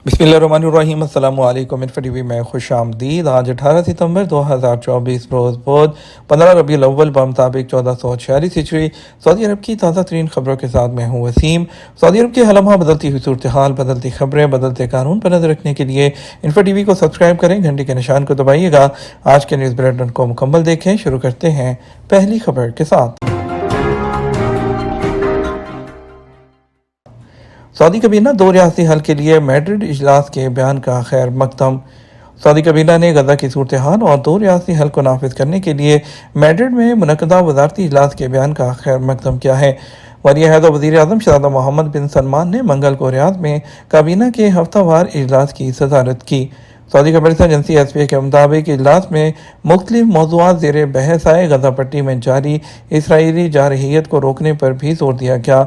बिस्मिल्लाहिर्रहमानिर्रहीम। अस्सलामु अलैकुम। इन्फो टीवी में खुश आमदीद। आज 18 सितंबर 2024 रोज़ बुध 15 रबीउल अव्वल बमुताबिक 1446 हिजरी सऊदी अरब की ताज़ा तरीन खबरों के साथ मैं हूँ वसीम। सऊदी अरब की हलमा बदलती हुई सूरत हाल, बदलती खबरें, बदलते कानून पर नजर रखने के लिए इन्फो टीवी को सब्सक्राइब करें, घंटे के निशान को दबाइएगा। आज के न्यूज़ बुलेटिन को मुकम्मल देखें। शुरू करते हैं पहली खबर के साथ। सऊदी कबीना दो रियासती हल के लिए मैड्रिड इजलास के बयान का खैर मकदम। सऊदी कबीना ने गजा की सूरत हाल और दो रियासती हल को नाफिज करने के लिए मैड्रिड में मुनक़दा वज़ारती इजलास के बयान का खैर मकदम किया है। वज़ीर वज़ीर आज़म शहज़ादा मोहम्मद बिन सलमान ने मंगल को रियाद में काबीना के हफ्तावार इजलास की सदारत की। सऊदी खबरसा एजेंसी एसपीए के मुताबिक इजलास में मुख्तलिफ मौज़ूआत ज़ेर बहस आए। गजा पट्टी में जारी इसराइली जारहियत को रोकने पर भी जोर दिया गया।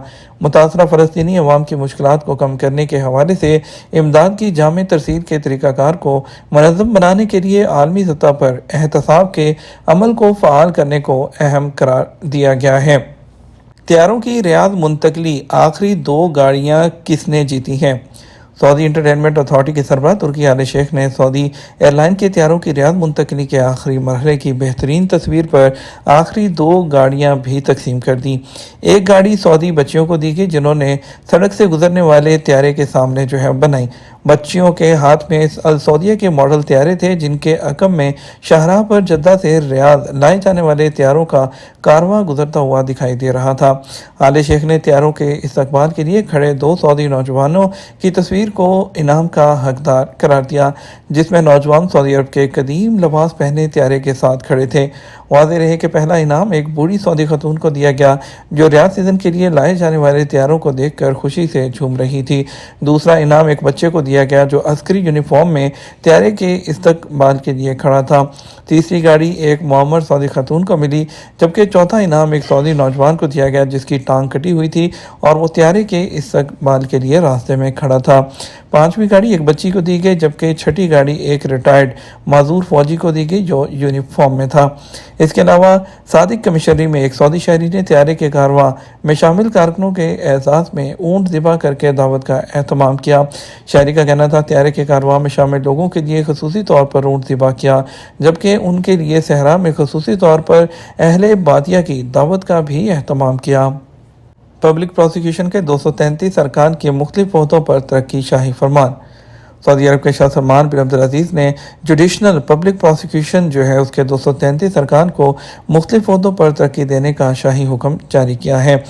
मुतासरा फ़लस्तीनी अवाम की मुश्किलात को कम करने के हवाले से इमदाद की जामे तरसील के तरीक़ाकार को मनज़्ज़म बनाने के लिए आलमी सतह पर एहतसाब के अमल को फ़आल करने को अहम करार दिया गया है। तैयारों की रियाद मुंतकली, आखिरी दो गाड़ियाँ किसने जीती हैं? सऊदी इंटरटेनमेंट अथॉरिटी के सरबराह तुर्की आले शेख ने सऊदी एयरलाइन के तैयारों की रियाद मुंतकली के आखिरी मरहले की बेहतरीन तस्वीर पर आखिरी दो गाड़ियां भी तकसीम कर दी। एक गाड़ी सऊदी बच्चियों को दी गई जिन्होंने सड़क से गुजरने वाले त्यारे के सामने बनाई। बच्चियों के हाथ में अल सऊदिया के मॉडल त्यारे थे जिनके अकम में शाहराह पर जद्दा से रियाद लाए जाने वाले त्यारों का कारवां गुजरता हुआ दिखाई दे रहा था। आले शेख ने त्यारों के इस्तकबाल के लिए खड़े दो सऊदी नौजवानों की तस्वीर को इनाम का हकदार करार दिया, जिसमें नौजवान सऊदी अरब के कदीम लिबास पहने त्यारे के साथ खड़े थे। वाज़ेह रहे कि पहला इनाम एक बूढ़ी सऊदी खतून को दिया गया जो रियाद सीजन के लिए लाए जाने वाले त्यारों को देखकर खुशी से झूम रही थी। दूसरा इनाम एक बच्चे को दिया गया जो अस्करी यूनिफॉर्म में त्यारे के इस्तकबाल के लिए खड़ा था। तीसरी गाड़ी एक मुअम्मर सऊदी खतून को मिली, जबकि चौथा इनाम एक सऊदी नौजवान को दिया गया जिसकी टांग कटी हुई थी और वो त्यारे के इस्तकबाल के लिए रास्ते में खड़ा था। पांचवी गाड़ी एक बच्ची को दी गई, जबकि छठी गाड़ी एक रिटायर्ड माजूर फौजी को दी गई जो यूनिफॉर्म में था। इसके अलावा सादिक कमिश्नरी में एक सऊदी शहरी ने त्यारे के कारवां में शामिल कारकुनों के एहसास में ऊंट ज़िबा करके दावत का एहतमाम किया। शहरी का कहना था त्यारे के कारवां में शामिल लोगों के लिए खसूसी तौर पर ऊंट ज़िबा किया, जबकि उनके लिए सहरा में खसूसी तौर पर अहले बातिया की दावत का भी एहतमाम किया। पब्लिक प्रोसिक्यूशन के 233 अरकान के मुख्तलिफ ओहदों पर तरक्की शाही फरमान। सऊदी अरब के शाह सलमान बिन अब्दुल अजीज़ ने जुडिशनल पब्लिक प्रोसिक्यूशन उसके 233 अरकान को मुख्तलिफ ओहदों पर तरक्की देने का शाही हुक्म जारी किया है।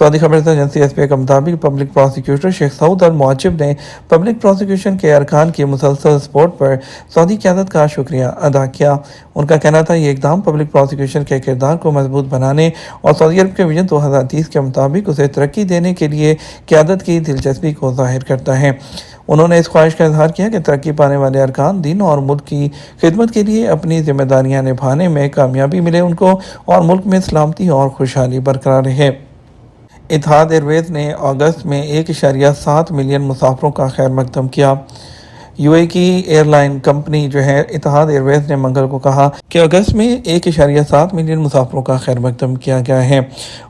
सऊदी खबरसा एजेंसी एसपीए के मुताबिक पब्लिक प्रोसिक्यूटर शेख सऊद अल मुआजिब ने पब्लिक प्रोसिक्यूशन के अरकान की मुसलसल सपोर्ट पर सऊदी क़यादत का शुक्रिया अदा किया। उनका कहना था ये इक़दाम पब्लिक प्रोसिक्यूशन के किरदार को मजबूत बनाने और सऊदी अरब के विजन 2030 के मुताबिक उसे तरक्की देने के लिए क़यादत की दिलचस्पी को ज़ाहिर करता है। उन्होंने इस ख्वाहिश का इजहार किया कि तरक्की पाने वाले अरकान दिन और मुल्क की खिदमत के लिए अपनी जिम्मेदारियाँ निभाने में कामयाबी मिले उनको और मुल्क में सलामती और खुशहाली बरकरार रहे। इतिहाद एयरवेज ने अगस्त में 1.7 मिलियन मुसाफरों का खैर मकदम किया। यूएई की एयरलाइन कंपनी इतिहाद एयरवेज ने मंगल को कहा कि अगस्त में 1.7 मिलियन मुसाफरों का खैर मकदम किया गया है।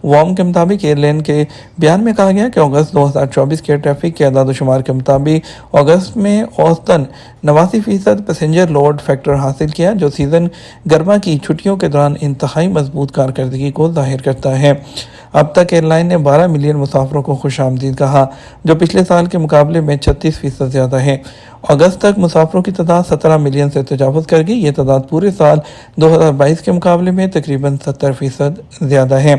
वॉम के मुताबिक एयरलाइन के बयान में कहा गया कि अगस्त 2024 के ट्रैफिक के अदाद शुमार के मुताबिक अगस्त में औसतन 89% पैसेंजर लोड फैक्टर हासिल किया, जो सीज़न गर्मा की छुट्टियों के दौरान इंतहाई मजबूत कारकर्दगी को जाहिर करता है। अब तक एयरलाइन ने 12 मिलियन मुसाफरों को खुशामदीद कहा, जो पिछले साल के मुकाबले में 36% ज़्यादा है। अगस्त तक मुसाफरों की तादाद 17 मिलियन से तजावुज़ कर गई। ये तादाद पूरे साल 2022 के मुकाबले में तकरीबन 70% ज़्यादा है।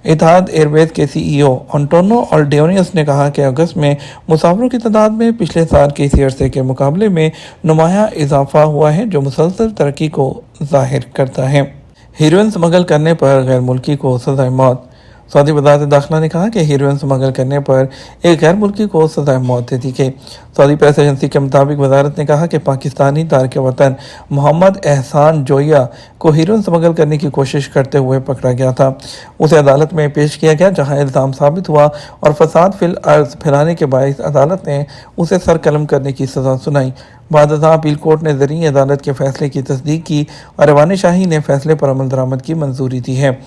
इतिहाद एयरवेज के सीईओ एंटोनियो अल्डेनियस ने कहा कि अगस्त में मुसाफरों की तादाद में पिछले साल के इसी अरसे के मुकाबले में नुमाया इजाफा हुआ है, जो मुसलसल तरक्की को जाहिर करता है। हीरोइन स्मगल करने पर गैर मुल्की को सज़ाए मौत। सऊदी वज़ारत दाखिला ने कहा कि हीरोइन स्मगल करने पर एक गैर मुल्की को सज़ाए मौत दे दी गई। सऊदी प्रेस एजेंसी के मुताबिक वज़ारत ने कहा कि पाकिस्तानी तारिक वतन मोहम्मद एहसान जोया को हीरोइन स्मगल करने की कोशिश करते हुए पकड़ा गया था। उसे अदालत में पेश किया गया, जहां इल्ज़ाम साबित हुआ और फसाद फिल अर्ज़ फैलाने के बायस अदालत ने उसे सर कलम करने की सज़ा सुनाई। बाद अपील कोर्ट ने ज़रीए अदालत के फैसले की तस्दीक की और रवान शाही ने फैसले पर अमल दरामद की मंजूरी दी है।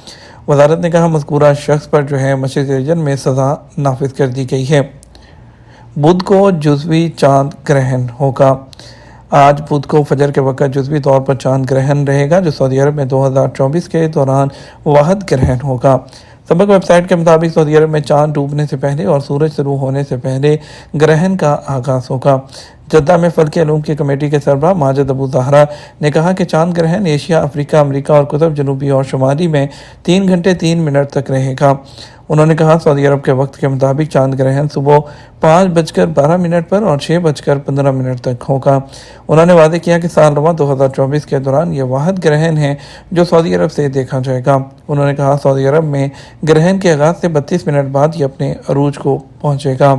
वज़ारत ने कहा मज़कूरा शख्स पर मशरिक़ी रीजन में सज़ा नाफिज कर दी गई है। بدھ کو جزوی چاند گرہن ہوگا۔ آج بدھ کو فجر کے وقت جزوی طور پر چاند گرہن رہے گا، جو سعودی عرب میں 2024 کے دوران واحد گرہن ہوگا۔ سبق ویب سائٹ کے مطابق سعودی عرب میں چاند ڈوبنے سے پہلے اور سورج شروع ہونے سے پہلے گرہن کا آغاز ہوگا۔ جدہ میں فلکی علوم کی کمیٹی کے سربراہ ماجد ابو زہرا نے کہا کہ چاند گرہن ایشیا، افریقہ، امریکہ اور قطب جنوبی اور شمالی میں 3 گھنٹے 3 منٹ تک رہے گا۔ انہوں نے کہا سعودی عرب کے وقت کے مطابق چاند گرہن صبح 5:12 پر اور 6:15 تک ہوگا۔ انہوں نے وعدے کیا کہ سال رواں 2024 کے دوران یہ واحد گرہن ہے جو سعودی عرب سے دیکھا جائے گا۔ انہوں نے کہا سعودی عرب میں گرہن کے آغاز سے 32 منٹ بعد یہ اپنے عروج کو پہنچے گا۔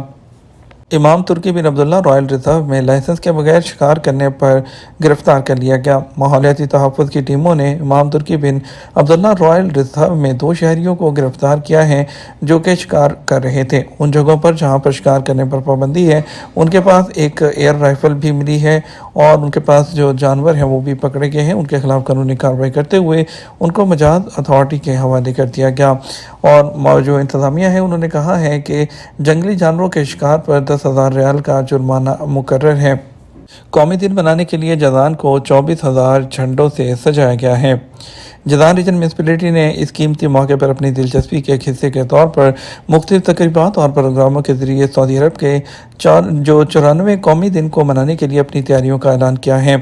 امام ترکی بن عبداللہ رائل ریزرو میں لائسنس کے بغیر شکار کرنے پر گرفتار کر لیا گیا۔ ماحولیاتی تحفظ کی ٹیموں نے امام ترکی بن عبداللہ رائل ریزرو میں 2 شہریوں کو گرفتار کیا ہے جو کہ شکار کر رہے تھے۔ ان جگہوں پر جہاں پر شکار کرنے پر پابندی ہے ان کے پاس ایک ایئر رائفل بھی ملی ہے اور ان کے پاس جو جانور ہیں وہ بھی پکڑے گئے ہیں۔ ان کے خلاف قانونی کارروائی کرتے ہوئے ان کو مجاز اتھارٹی کے حوالے کر دیا گیا۔ اور جو انتظامیہ ہے انہوں نے کہا ہے کہ جنگلی جانوروں کے شکار پر 10,000 ریال کا جرمانہ مقرر ہے۔ قومی دن منانے کے لیے جازان کو 24,000 جھنڈوں سے سجایا گیا ہے۔ جازان ریجن میونسپلٹی نے اس قیمتی موقع پر اپنی دلچسپی کے ایک حصے کے طور پر مختلف تقریبات اور پروگراموں کے ذریعے سعودی عرب کے 94 قومی دن کو منانے کے لیے اپنی تیاریوں کا اعلان کیا ہے۔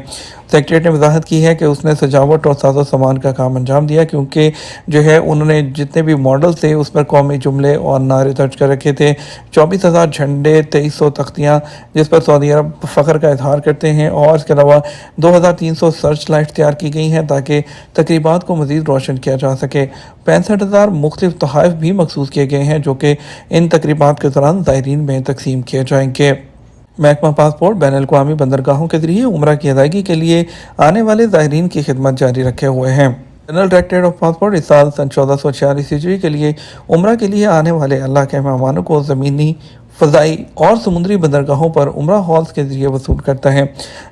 سیکریٹریٹ نے وضاحت کی ہے کہ اس نے سجاوٹ اور ساز و سامان کا کام انجام دیا کیونکہ جو ہے انہوں نے جتنے بھی ماڈل تھے اس پر قومی جملے اور نعرے درج کر رکھے تھے۔ 24,000 جھنڈے، 2300 تختیاں جس پر سعودی عرب فخر کا اظہار کرتے ہیں اور اس کے علاوہ 2,300 سرچ لائٹ تیار کی گئی ہیں تاکہ تقریبات کو مزید روشن کیا جا سکے۔ 65,000 مختلف تحائف بھی مخصوص کیے گئے ہیں جو کہ ان تقریبات کے دوران زائرین میں تقسیم کیے جائیں گے۔ محکمہ پاسپورٹ بین الاقوامی بندرگاہوں کے ذریعے عمرہ کی ادائیگی کے لیے آنے والے زائرین کی خدمت جاری رکھے ہوئے ہیں۔ جنرل ڈائریکٹریٹ آف پاسپورٹ اس سال 1446 ہجری کے لیے عمرہ کے لیے آنے والے اللہ کے مہمانوں کو زمینی، فضائی اور سمندری بندرگاہوں پر عمرہ ہالز کے ذریعے وصول کرتا ہے۔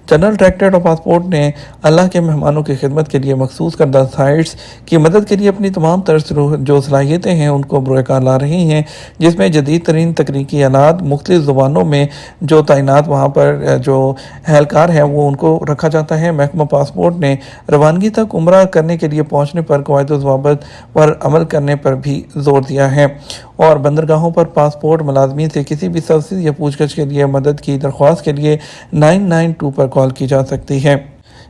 جنرل ڈائریکٹریٹ آف پاسپورٹ نے اللہ کے مہمانوں کی خدمت کے لیے مخصوص کردہ سائٹس کی مدد کے لیے اپنی تمام تر جو صلاحیتیں ہیں ان کو بروئے کار لا رہی ہیں، جس میں جدید ترین تکنیکی آلات، مختلف زبانوں میں جو تعینات وہاں پر جو اہلکار ہیں وہ ان کو رکھا جاتا ہے۔ محکمہ پاسپورٹ نے روانگی تک عمرہ کرنے کے لیے پہنچنے پر قواعد و ضوابط پر عمل کرنے پر بھی زور دیا ہے اور بندرگاہوں پر پاسپورٹ ملازمین سے کسی بھی سروسز یا پوچھ گچھ کے لیے مدد کی درخواست کے لیے 992 پر کال کی جا سکتی ہے۔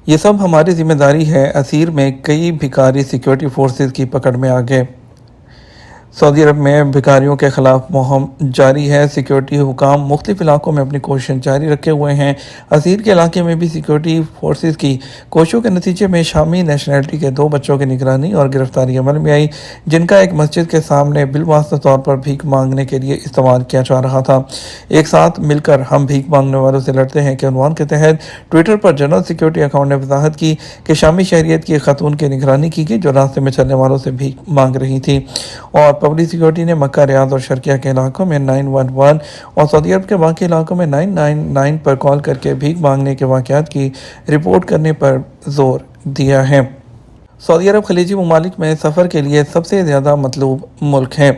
یہ سب ہماری ذمہ داری ہے۔ اسیر میں کئی بھکاری سیکیورٹی فورسز کی پکڑ میں آ گئے۔ سعودی عرب میں بھکاریوں کے خلاف مہم جاری ہے۔ سیکیورٹی حکام مختلف علاقوں میں اپنی کوششیں جاری رکھے ہوئے ہیں۔ اسیر کے علاقے میں بھی سیکیورٹی فورسز کی کوششوں کے نتیجے میں شامی نیشنلٹی کے 2 بچوں کی نگرانی اور گرفتاری عمل میں آئی جن کا ایک مسجد کے سامنے بالواسطہ طور پر بھیک مانگنے کے لیے استعمال کیا جا رہا تھا۔ ایک ساتھ مل کر ہم بھیک مانگنے والوں سے لڑتے ہیں کہ عنوان کے تحت ٹویٹر پر جنرل سیکیورٹی اکاؤنٹ نے وضاحت کی کہ شامی شہریت کی ایک خاتون کی نگرانی کی گئی جو راستے میں چلنے والوں سے بھیک مانگ رہی تھی اور پبلک سیکیورٹی نے مکہ، ریاض اور شرقیہ کے علاقوں میں 911 اور سعودی عرب کے باقی علاقوں میں 999 پر کال کر کے بھیک مانگنے کے واقعات کی رپورٹ کرنے پر زور دیا ہے۔ سعودی عرب خلیجی ممالک میں سفر کے لیے سب سے زیادہ مطلوب ملک ہے۔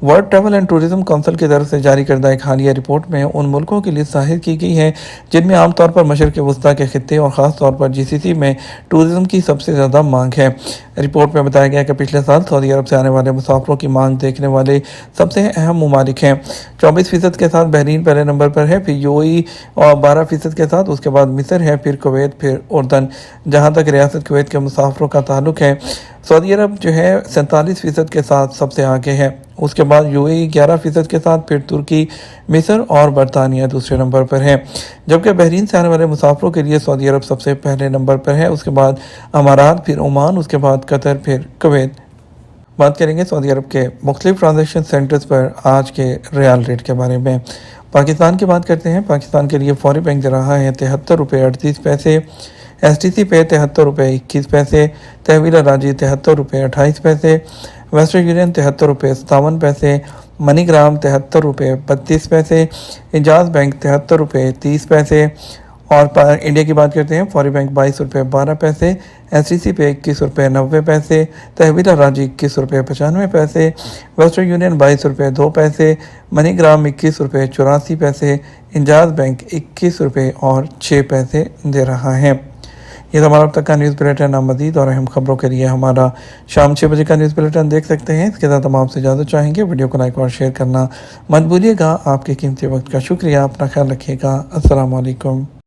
World travel and tourism council کی طرف سے جاری کردہ ایک حالیہ رپورٹ میں ان ملکوں کی لسٹ ظاہر کی گئی ہے جن میں عام طور پر مشرق وسطیٰ کے خطے اور خاص طور پر GCC میں ٹورزم کی سب سے زیادہ مانگ ہے۔ رپورٹ میں بتایا گیا کہ پچھلے سال سعودی عرب سے آنے والے مسافروں کی مانگ دیکھنے والے سب سے اہم ممالک ہیں۔ 24% کے ساتھ بحرین پہلے نمبر پر ہے، پھر UAE اور 12% کے ساتھ، اس کے بعد مصر ہے، پھر کویت، پھر اردن۔ جہاں تک ریاست کویت کے مسافروں کا تعلق ہے سعودی عرب جو ہے 47% کے ساتھ سب سے آگے ہے، اس کے بعد UAE 11% کے ساتھ، پھر ترکی، مصر اور برطانیہ دوسرے نمبر پر ہے، جبکہ بحرین سے آنے والے مسافروں کے لیے سعودی عرب سب سے پہلے نمبر پر ہے، اس کے بعد امارات، پھر عمان، اس کے بعد قطر، پھر کویت۔ بات کریں گے سعودی عرب کے مختلف ٹرانزیکشن سینٹرز پر آج کے ریال ریٹ کے بارے میں۔ پاکستان کی بات کرتے ہیں۔ پاکستان کے لیے فوری بینک دے رہا ہے 73 روپے 38 پیسے، STC پے 73 روپے 21 پیسے، تحویل راجی 73 روپے 28 پیسے، ویسٹرن یونین 73 روپے 57 پیسے، منی گرام 73 روپے 32 پیسے، اعجاز بینک 73 روپے 30 پیسے اور انڈیا کی بات کرتے ہیں، فوری بینک 22 روپے 12 پیسے، ایس ٹی سی پے 21 روپے 90 پیسے، تحویل راجی 21 روپے 95 پیسے، ویسٹرن یونین 22 روپے 2 پیسے، منی گرام 21 روپے 84 پیسے، انجاز بینک 21 روپے اور 6 پیسے دے رہا ہے۔ یہ تو ہمارا اب تک کا نیوز بلیٹن۔ آپ مزید اور اہم خبروں کے لیے ہمارا شام 6 بجے کا نیوز بلیٹن دیکھ سکتے ہیں۔ اس کے ساتھ ہم آپ سے اجازت چاہیں گے، ویڈیو کو لائک اور شیئر کرنا مت بھولیے گا۔ آپ کے قیمتی وقت کا شکریہ، اپنا خیال رکھیے گا۔ السلام علیکم۔